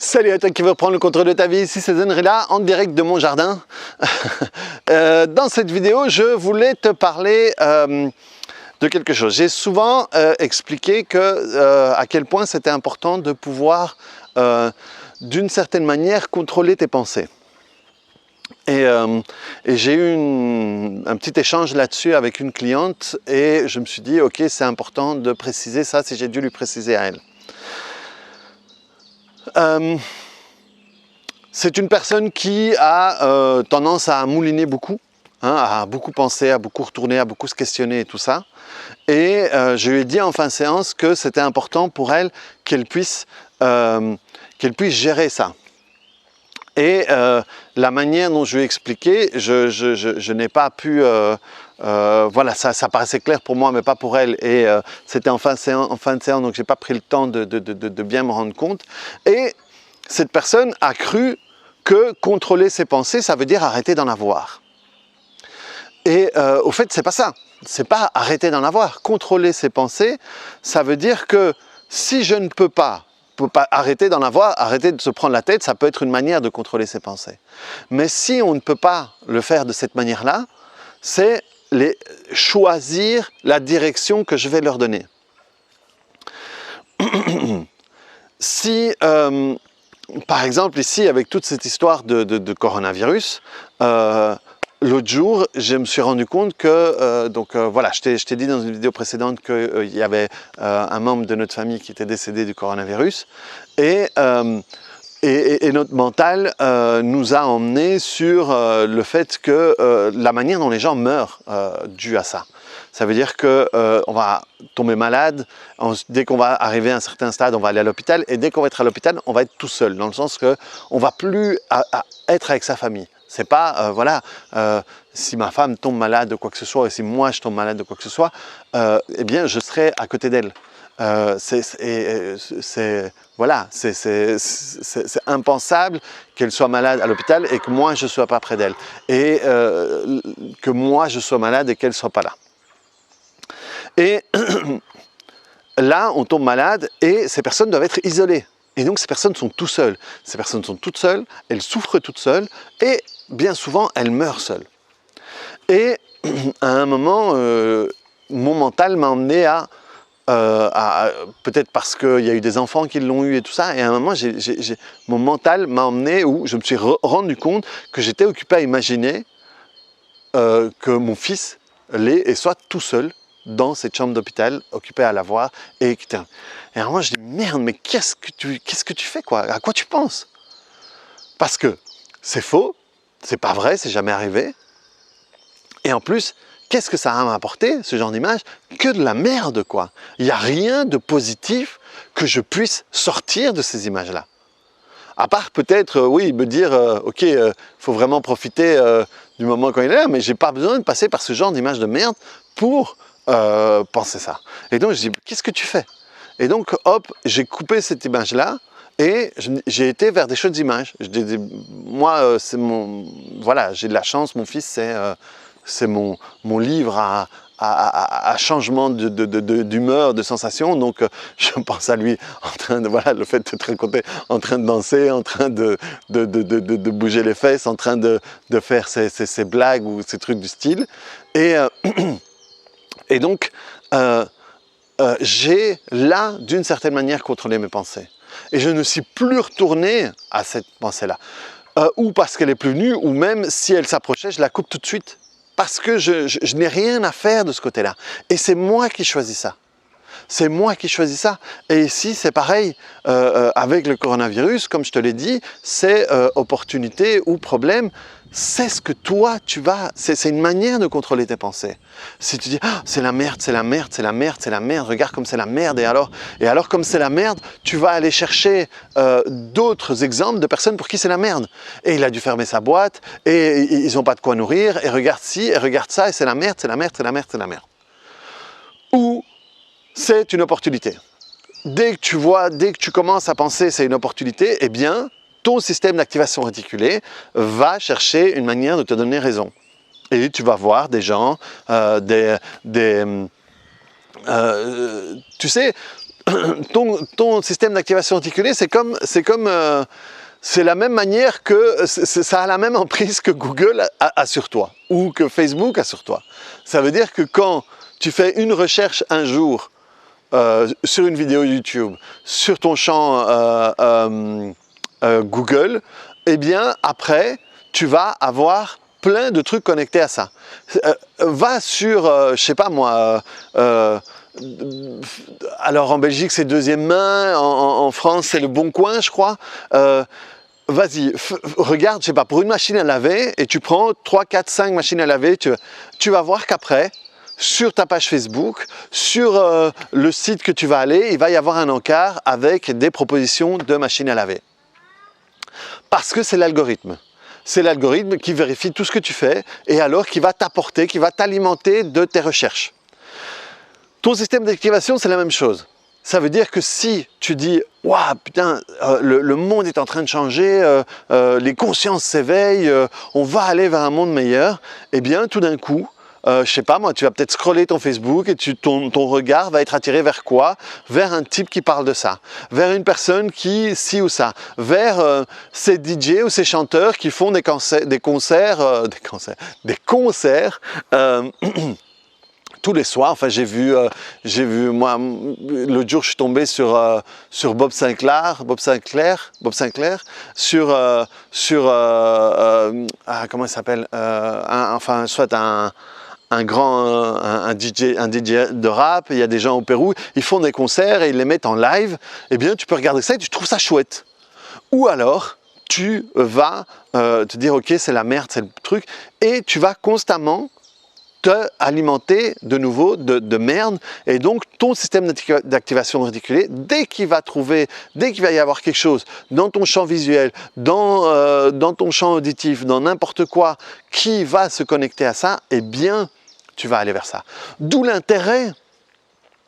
Salut à toi qui veut prendre le contrôle de ta vie, ici c'est Zenrila en direct de mon jardin. Dans cette vidéo, je voulais te parler de quelque chose. J'ai souvent expliqué à quel point c'était important de pouvoir, d'une certaine manière, contrôler tes pensées. Et j'ai eu un petit échange là-dessus avec une cliente et je me suis dit, ok, c'est important de préciser ça si j'ai dû lui préciser à elle. C'est une personne qui a tendance à mouliner beaucoup, à beaucoup penser, à beaucoup retourner, à beaucoup se questionner et tout ça. Et je lui ai dit en fin de séance que c'était important pour elle qu'elle puisse gérer ça. Et la manière dont je lui ai expliqué, je n'ai pas pu... voilà, ça paraissait clair pour moi, mais pas pour elle. Et c'était en fin de séance, donc je n'ai pas pris le temps de bien me rendre compte. Et cette personne a cru que contrôler ses pensées, ça veut dire arrêter d'en avoir. Et au fait, c'est pas ça. C'est pas arrêter d'en avoir. Contrôler ses pensées, ça veut dire que si je ne peux pas arrêter d'en avoir, arrêter de se prendre la tête, ça peut être une manière de contrôler ses pensées. Mais si on ne peut pas le faire de cette manière-là, c'est choisir la direction que je vais leur donner. Si, par exemple, ici, avec toute cette histoire de coronavirus, l'autre jour, je me suis rendu compte que, voilà, je t'ai dit dans une vidéo précédente qu'il y avait un membre de notre famille qui était décédé du coronavirus et notre mental nous a emmenés sur le fait que la manière dont les gens meurent dû à ça. Ça veut dire qu'on va tomber malade, dès qu'on va arriver à un certain stade, on va aller à l'hôpital, et dès qu'on va être à l'hôpital, on va être tout seul, dans le sens qu'on ne va plus être avec sa famille. C'est pas, voilà, si ma femme tombe malade de quoi que ce soit, et si moi je tombe malade de quoi que ce soit, eh bien je serai à côté d'elle. Voilà, c'est impensable qu'elle soit malade à l'hôpital et que moi je ne sois pas près d'elle. Et que moi je sois malade et qu'elle ne soit pas là. Et là, on tombe malade et ces personnes doivent être isolées. Et donc, ces personnes sont toutes seules. Ces personnes sont toutes seules, elles souffrent toutes seules et bien souvent, elles meurent seules. Et à un moment, mon mental m'a emmené à peut-être parce qu'il y a eu des enfants qui l'ont eu et tout ça, et à un moment, mon mental m'a emmené où je me suis rendu compte que j'étais occupé à imaginer que mon fils l'est et soit tout seul dans cette chambre d'hôpital, occupé à la voir. Et alors moi je dis merde, mais qu'est-ce que tu fais quoi? À quoi tu penses? Parce que c'est faux, c'est pas vrai, c'est jamais arrivé. Et en plus, qu'est-ce que ça a m'apporter, ce genre d'image? Que de la merde quoi. Il n'y a rien de positif que je puisse sortir de ces images-là. À part peut-être, oui, me dire, ok, faut vraiment profiter du moment quand il est là, mais j'ai pas besoin de passer par ce genre d'image de merde pour penser ça. Et donc je dis, qu'est-ce que tu fais? Et donc hop, j'ai coupé cette image-là et j'ai été vers des chouettes images. Moi, c'est mon, voilà, j'ai de la chance, mon fils, c'est mon livre à changement d'humeur, de sensation. Donc je pense à lui en train de, voilà, le fait de te raconter, en train de danser, en train de bouger les fesses, en train de faire ces blagues ou ces trucs du style. Et donc, j'ai là, d'une certaine manière, contrôlé mes pensées. Et je ne suis plus retourné à cette pensée-là. Ou parce qu'elle est plus venue, ou même si elle s'approchait, je la coupe tout de suite. Parce que je n'ai rien à faire de ce côté-là. Et c'est moi qui choisis ça. C'est moi qui choisis ça. Et ici, c'est pareil avec le coronavirus, comme je te l'ai dit, c'est opportunité ou problème. C'est ce que toi, tu vas... C'est une manière de contrôler tes pensées. Si tu dis, ah, c'est la merde, c'est la merde, c'est la merde, c'est la merde, regarde comme c'est la merde, et alors comme c'est la merde, tu vas aller chercher d'autres exemples de personnes pour qui c'est la merde. Et il a dû fermer sa boîte, et ils n'ont pas de quoi nourrir, et regarde ci, et regarde ça, et c'est la merde, c'est la merde, c'est la merde, c'est la merde. Ou c'est une opportunité. Dès que tu commences à penser c'est une opportunité, eh bien, ton système d'activation réticulée va chercher une manière de te donner raison. Et tu vas voir des gens, tu sais, ton système d'activation articulée, c'est la même manière que, ça a la même emprise que Google a sur toi, ou que Facebook a sur toi. Ça veut dire que quand tu fais une recherche un jour sur une vidéo YouTube, sur ton champ Google, eh bien après, tu vas avoir plein de trucs connectés à ça. Va sur, je sais pas moi, alors en Belgique c'est Deuxième Main, en France c'est Le Bon Coin je crois. Vas-y, regarde, je sais pas, pour une machine à laver, et tu prends 3, 4, 5 machines à laver, tu vas voir qu'après, sur ta page Facebook, sur le site que tu vas aller, il va y avoir un encart avec des propositions de machines à laver. Parce que c'est l'algorithme. C'est l'algorithme qui vérifie tout ce que tu fais et alors qui va t'apporter, qui va t'alimenter de tes recherches. Ton système d'activation, c'est la même chose. Ça veut dire que si tu dis « Waouh, putain, le monde est en train de changer, les consciences s'éveillent, on va aller vers un monde meilleur », eh bien tout d'un coup, je sais pas moi, tu vas peut-être scroller ton Facebook et ton regard va être attiré vers quoi? Vers un type qui parle de ça, vers une personne qui ci ou ça, vers ces DJ ou ces chanteurs qui font des concerts tous les soirs. Enfin, j'ai vu moi, l'autre jour, je suis tombé sur Bob Sinclair, comment il s'appelle, enfin, soit un DJ de rap. Il y a des gens au Pérou, ils font des concerts et ils les mettent en live. Eh bien, tu peux regarder ça et tu trouves ça chouette. Ou alors, tu vas te dire, ok, c'est la merde, c'est le truc, et tu vas constamment te alimenter de nouveau de merde, et donc ton système d'activation réticulée, dès qu'il va y avoir quelque chose dans ton champ visuel, dans ton champ auditif, dans n'importe quoi qui va se connecter à ça, eh bien tu vas aller vers ça. D'où l'intérêt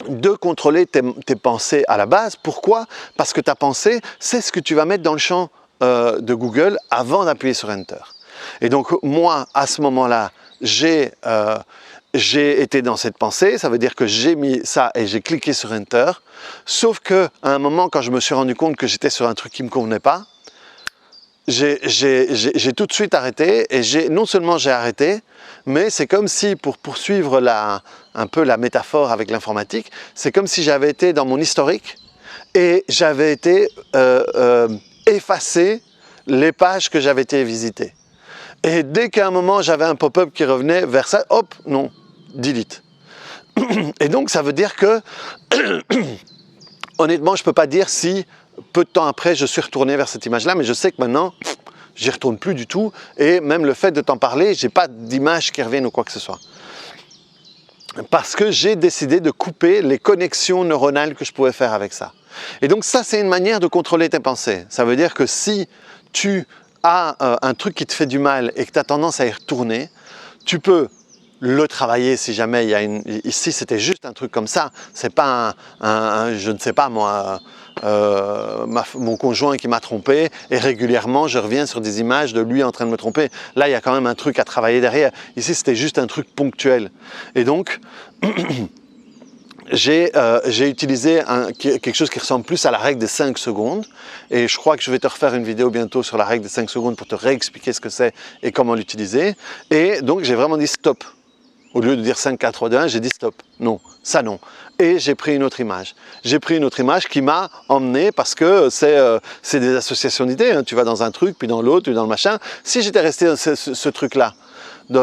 de contrôler tes pensées à la base. Pourquoi? Parce que ta pensée, c'est ce que tu vas mettre dans le champ de Google avant d'appuyer sur Enter. Et donc moi, à ce moment-là, j'ai été dans cette pensée, ça veut dire que j'ai mis ça et j'ai cliqué sur Enter, sauf qu'à un moment, quand je me suis rendu compte que j'étais sur un truc qui ne me convenait pas, j'ai tout de suite arrêté, et non seulement j'ai arrêté, mais c'est comme si, pour poursuivre un peu la métaphore avec l'informatique, c'est comme si j'avais été dans mon historique et j'avais été effacer les pages que j'avais été visiter. Et dès qu'à un moment j'avais un pop-up qui revenait vers ça, hop, non, delete. Et donc ça veut dire que, honnêtement, je ne peux pas dire si peu de temps après je suis retourné vers cette image-là, mais je sais que maintenant, j'y retourne plus du tout, et même le fait de t'en parler, je n'ai pas d'image qui revienne ou quoi que ce soit. Parce que j'ai décidé de couper les connexions neuronales que je pouvais faire avec ça. Et donc ça, c'est une manière de contrôler tes pensées. Ça veut dire que si tu un truc qui te fait du mal et que tu as tendance à y retourner, tu peux le travailler si jamais il y a ici c'était juste un truc comme ça, c'est pas je ne sais pas moi, mon conjoint qui m'a trompé et régulièrement je reviens sur des images de lui en train de me tromper. Là il y a quand même un truc à travailler derrière. Ici c'était juste un truc ponctuel. Et donc j'ai utilisé quelque chose qui ressemble plus à la règle des 5 secondes, et je crois que je vais te refaire une vidéo bientôt sur la règle des 5 secondes pour te réexpliquer ce que c'est et comment l'utiliser. Et donc j'ai vraiment dit stop. Au lieu de dire 5, 4, 3, 2, 1, j'ai dit stop. Non, ça non. Et j'ai pris une autre image. J'ai pris une autre image qui m'a emmené, parce que c'est des associations d'idées, hein. Tu vas dans un truc, puis dans l'autre, puis dans le machin. Si j'étais resté dans ce truc-là,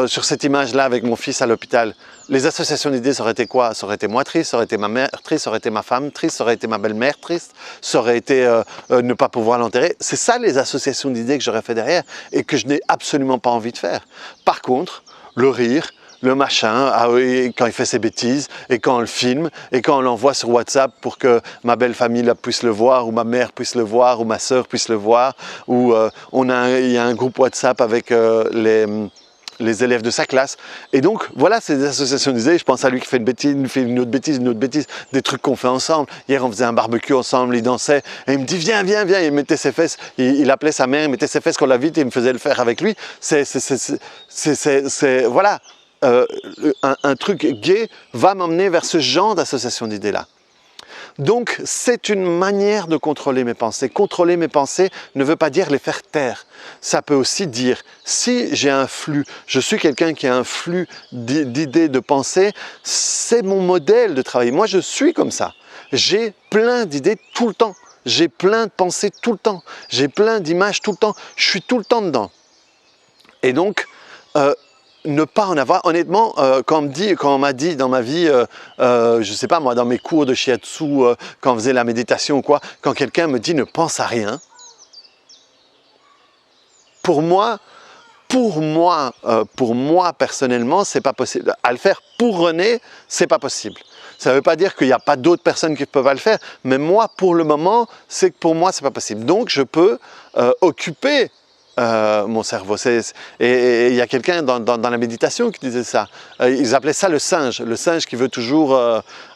sur cette image-là avec mon fils à l'hôpital, les associations d'idées, ça aurait été quoi? Ça aurait été moi triste, ça aurait été ma mère triste, ça aurait été ma femme triste, ça aurait été ma belle-mère triste, ça aurait été ne pas pouvoir l'enterrer. C'est ça les associations d'idées que j'aurais fait derrière et que je n'ai absolument pas envie de faire. Par contre, le rire, le machin, ah oui, quand il fait ses bêtises, et quand on le filme, et quand on l'envoie sur WhatsApp pour que ma belle famille puisse le voir, ou ma mère puisse le voir, ou ma soeur puisse le voir, ou il y a un groupe WhatsApp avec les élèves de sa classe. Et donc, voilà, c'est des associations d'idées. Je pense à lui qui fait une bêtise, une autre bêtise, des trucs qu'on fait ensemble. Hier, on faisait un barbecue ensemble, il dansait, et il me dit, viens, viens, viens. Il mettait ses fesses, il appelait sa mère, il mettait ses fesses qu'on la vite, et il me faisait le faire avec lui. Voilà, un truc gay va m'emmener vers ce genre d'association d'idées-là. Donc, c'est une manière de contrôler mes pensées. Contrôler mes pensées ne veut pas dire les faire taire. Ça peut aussi dire, si j'ai un flux, je suis quelqu'un qui a un flux d'idées, de pensées, c'est mon modèle de travail. Moi, je suis comme ça. J'ai plein d'idées tout le temps. J'ai plein de pensées tout le temps. J'ai plein d'images tout le temps. Je suis tout le temps dedans. Et donc, ne pas en avoir, honnêtement, quand on m'a dit dans ma vie, je ne sais pas moi, dans mes cours de shiatsu, quand on faisait la méditation ou quoi, quand quelqu'un me dit ne pense à rien, pour moi personnellement, c'est pas possible. À le faire pour René, c'est pas possible. Ça ne veut pas dire qu'il n'y a pas d'autres personnes qui peuvent le faire, mais moi, pour le moment, c'est que pour moi, c'est pas possible. Donc, je peux occuper mon cerveau. Et il y a quelqu'un dans la méditation qui disait ça. Ils appelaient ça le singe qui veut toujours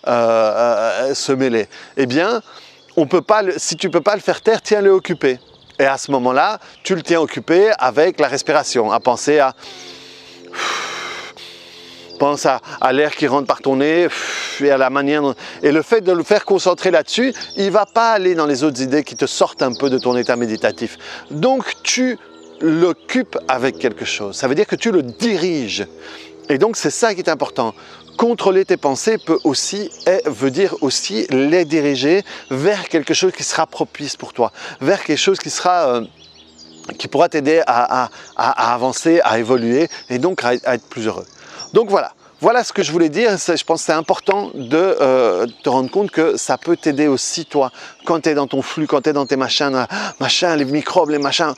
se mêler. Eh bien, si tu ne peux pas le faire taire, tiens-le occupé. Et à ce moment-là, tu le tiens occupé avec la respiration, à penser à... Pense à l'air qui rentre par ton nez et à la manière dont... Et le fait de le faire concentrer là-dessus, il ne va pas aller dans les autres idées qui te sortent un peu de ton état méditatif. Donc, tu l'occupes avec quelque chose. Ça veut dire que tu le diriges. Et donc, c'est ça qui est important. Contrôler tes pensées veut dire aussi les diriger vers quelque chose qui sera propice pour toi, vers quelque chose qui pourra t'aider à avancer, à évoluer et donc à être plus heureux. Donc voilà ce que je voulais dire. Je pense que c'est important de te rendre compte que ça peut t'aider aussi toi, quand tu es dans ton flux, quand tu es dans tes machins, les microbes, les machins.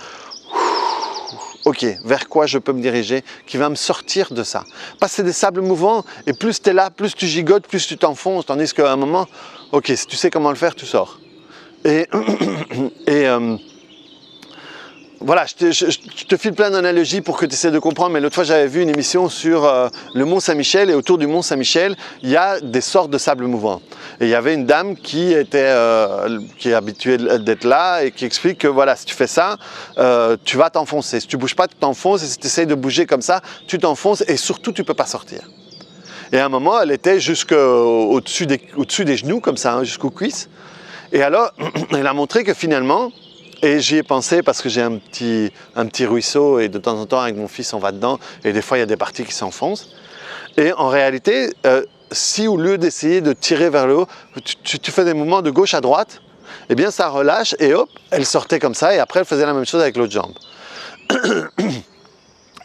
Ok, vers quoi je peux me diriger qui va me sortir de ça. Parce que c'est des sables mouvants et plus tu es là, plus tu gigotes, plus tu t'enfonces. Tandis qu'à un moment, ok, si tu sais comment le faire, tu sors. Voilà, je te file plein d'analogies pour que tu essaies de comprendre, mais l'autre fois j'avais vu une émission sur le Mont Saint-Michel et autour du Mont Saint-Michel, il y a des sortes de sables mouvants. Et il y avait une dame qui est habituée d'être là et qui explique que voilà, si tu fais ça, tu vas t'enfoncer. Si tu ne bouges pas, tu t'enfonces et si tu essaies de bouger comme ça, tu t'enfonces et surtout tu ne peux pas sortir. Et à un moment, elle était jusqu'au-dessus des genoux comme ça, hein, jusqu'aux cuisses. Et alors, elle a montré que finalement, et j'y ai pensé parce que j'ai un petit ruisseau et de temps en temps avec mon fils on va dedans et des fois il y a des parties qui s'enfoncent. Et en réalité, si au lieu d'essayer de tirer vers le haut, tu fais des mouvements de gauche à droite, eh bien ça relâche et hop, elle sortait comme ça et après elle faisait la même chose avec l'autre jambe.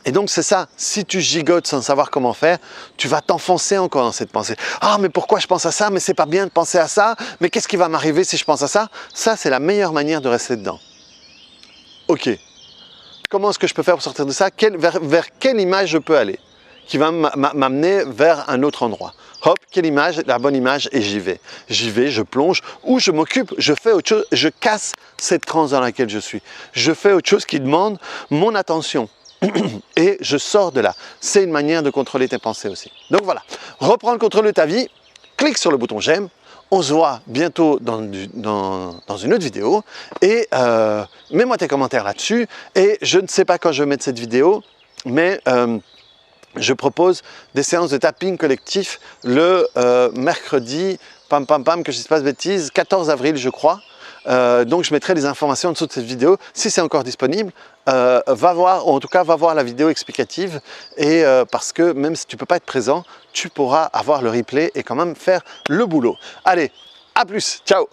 Et donc c'est ça, si tu gigotes sans savoir comment faire, tu vas t'enfoncer encore dans cette pensée. Ah mais pourquoi je pense à ça? Mais c'est pas bien de penser à ça. Mais qu'est-ce qui va m'arriver si je pense à ça? Ça c'est la meilleure manière de rester dedans. Ok, comment est-ce que je peux faire pour sortir de ça? Vers quelle image je peux aller? Qui va m'amener vers un autre endroit. Hop, quelle image? La bonne image et j'y vais. J'y vais, je plonge ou je m'occupe, je fais autre chose, je casse cette transe dans laquelle je suis. Je fais autre chose qui demande mon attention. Et je sors de là. C'est une manière de contrôler tes pensées aussi. Donc voilà, reprends le contrôle de ta vie, clique sur le bouton j'aime, on se voit bientôt dans une autre vidéo et mets-moi tes commentaires là-dessus. Et je ne sais pas quand je vais mettre cette vidéo, mais je propose des séances de tapping collectif le mercredi, que je ne dise pas de bêtises, 14 avril je crois. Donc je mettrai les informations en dessous de cette vidéo, si c'est encore disponible. Va voir, ou en tout cas va voir la vidéo explicative et parce que même si tu ne peux pas être présent, tu pourras avoir le replay et quand même faire le boulot. Allez, à plus, ciao!